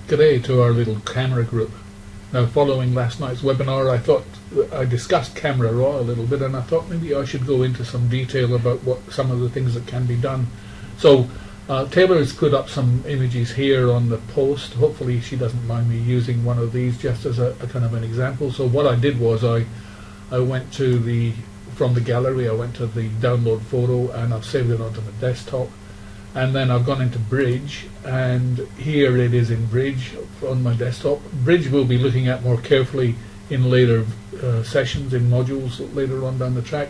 G'day to our little camera group. Now, following last night's webinar, I thought I discussed Camera Raw a little bit, and I thought maybe I should go into some detail about what some of the things that can be done. So Taylor has put up some images here on the post. Hopefully she doesn't mind me using one of these just as a kind of an example. So what I did was I went to from the gallery, I went to the download photo, and I've saved it onto my desktop. And then I've gone into Bridge, and here it is in Bridge on my desktop. Bridge we'll be looking at more carefully in later sessions, in modules later on down the track,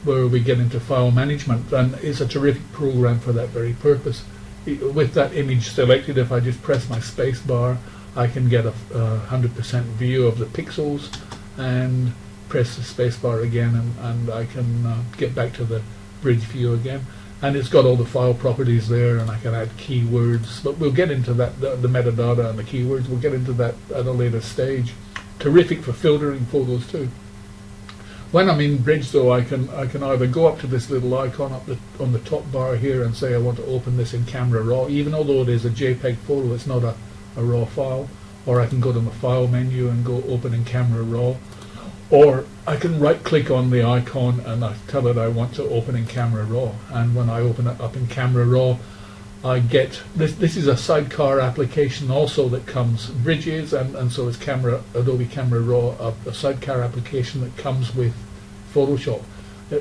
where we get into file management, and it's a terrific program for that very purpose. With that image selected, if I just press my space bar, I can get a 100% view of the pixels, and press the space bar again, and I can get back to the Bridge view again. And it's got all the file properties there, and I can add keywords, but we'll get into that, the metadata and the keywords, we'll get into that at a later stage. Terrific for filtering photos too. When I'm in Bridge though, I can either go up to this little icon on the top bar here and say I want to open this in Camera Raw, even although it is a JPEG photo, it's not a raw file, or I can go to my file menu and go open in Camera Raw. Or I can right click on the icon and I tell it I want to open in Camera Raw, and when I open it up in Camera Raw, I get this is a sidecar application also that comes Bridges, and so it's Adobe Camera Raw, a sidecar application that comes with Photoshop.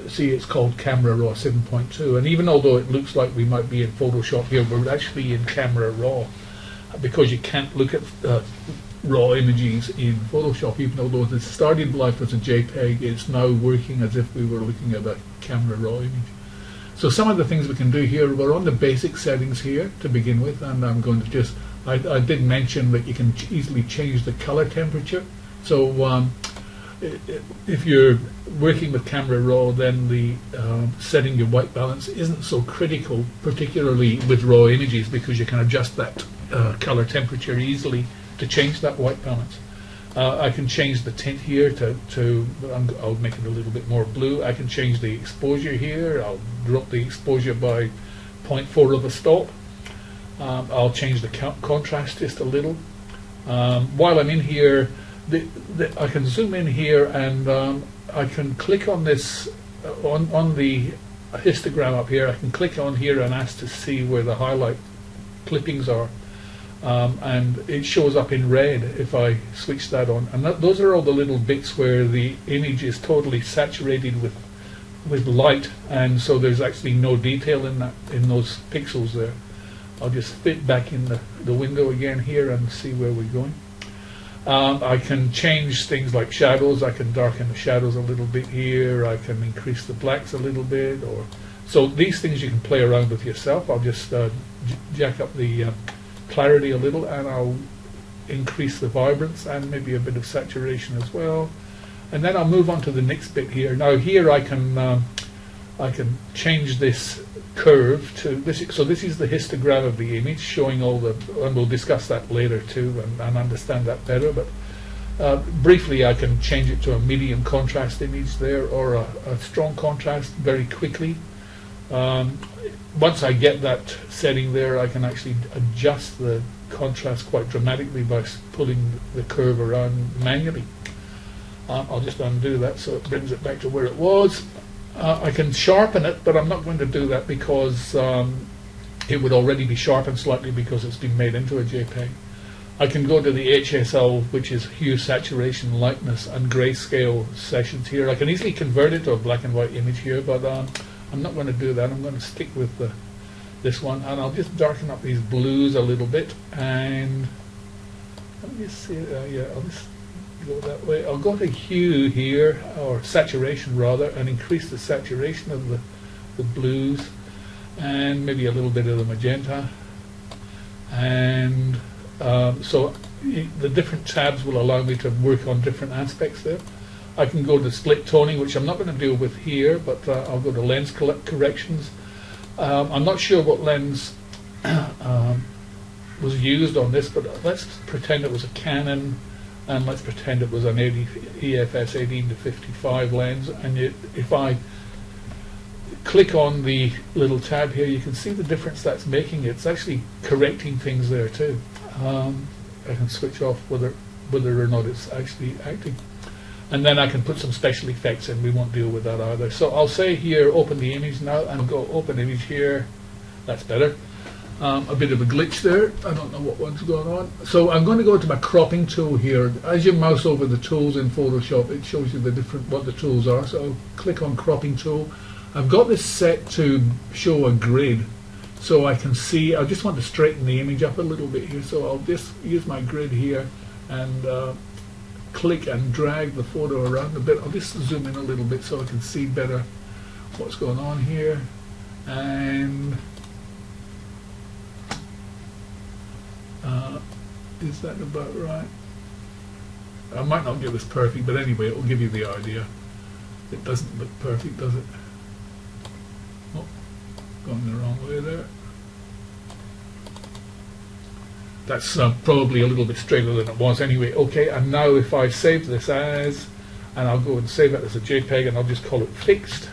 See, it's called Camera Raw 7.2, and even although it looks like we might be in Photoshop here, we're actually in Camera Raw, because you can't look at raw images in Photoshop. Even although it started life as a JPEG, it's now working as if we were looking at a Camera Raw image. So some of the things we can do here, we're on the basic settings here to begin with, and I'm going to just, I did mention that you can easily change the color temperature. So if you're working with Camera Raw, then the setting your white balance isn't so critical, particularly with raw images, because you can adjust that color temperature easily to change that white balance. I can change the tint here I'll make it a little bit more blue. I can change the exposure here. I'll drop the exposure by 0.4 of a stop. I'll change the contrast just a little. While I'm in here, I can zoom in here, and I can click on this, on the histogram up here. I can click on here and ask to see where the highlight clippings are. And it shows up in red if I switch that on, and those are all the little bits where the image is totally saturated with light, and so there's actually no detail in those pixels there. I'll just fit back in the window again here and see where we're going. I can change things like shadows. I can darken the shadows a little bit here. I can increase the blacks a little bit, so these things you can play around with yourself. I'll just jack up the clarity a little, and I'll increase the vibrance and maybe a bit of saturation as well, and then I'll move on to the next bit here. Now here I can change this curve to this. So this is the histogram of the image showing all the, and we'll discuss that later too and understand that better, but briefly I can change it to a medium contrast image there, or a strong contrast very quickly. Once I get that setting there, I can actually adjust the contrast quite dramatically by pulling the curve around manually. I'll just undo that so it brings it back to where it was. I can sharpen it, but I'm not going to do that because it would already be sharpened slightly because it's been made into a JPEG. I can go to the HSL, which is hue, saturation, lightness, and grayscale sessions here. I can easily convert it to a black and white image here, but I'm not going to do that. I'm going to stick with this one, and I'll just darken up these blues a little bit, and let me just see, I'll just go that way. I'll go to hue here, or saturation rather, and increase the saturation of the blues, and maybe a little bit of the magenta, and so the different tabs will allow me to work on different aspects there. I can go to split toning, which I'm not going to deal with here, but I'll go to lens corrections. I'm not sure what lens was used on this, but let's pretend it was a Canon, and let's pretend it was an EFS 18-55 lens. And if I click on the little tab here, you can see the difference that's making. It's actually correcting things there too. I can switch off whether or not it's actually acting. And then I can put some special effects in. We won't deal with that either. So I'll say here, open the image now, and go open image here. That's better. A bit of a glitch there. I don't know what's going on. So I'm going to go to my cropping tool here. As you mouse over the tools in Photoshop, it shows you what the tools are. So I'll click on cropping tool. I've got this set to show a grid, so I can see. I just want to straighten the image up a little bit here. So I'll just use my grid here and click and drag the photo around a bit. I'll just zoom in a little bit so I can see better what's going on here. And is that about right? I might not get this perfect, but anyway, it will give you the idea. It doesn't look perfect, does it? Oh, going the wrong way there. That's probably a little bit straighter than it was anyway. Okay, and now if I save this as, and I'll go and save it as a JPEG, and I'll just call it fixed,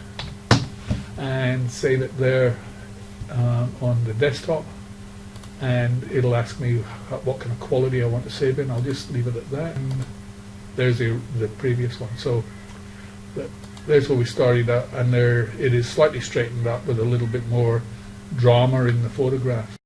and save it there on the desktop, and it'll ask me what kind of quality I want to save in. I'll just leave it at that, and there's the previous one. So there's where we started at, and there it is slightly straightened up with a little bit more drama in the photograph.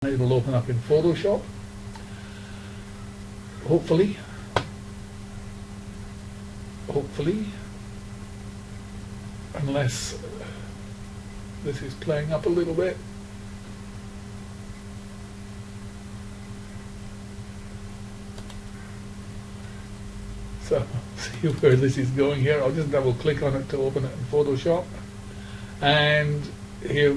It will open up in Photoshop, hopefully, unless this is playing up a little bit. So see where this is going here. I'll just double click on it to open it in Photoshop, and here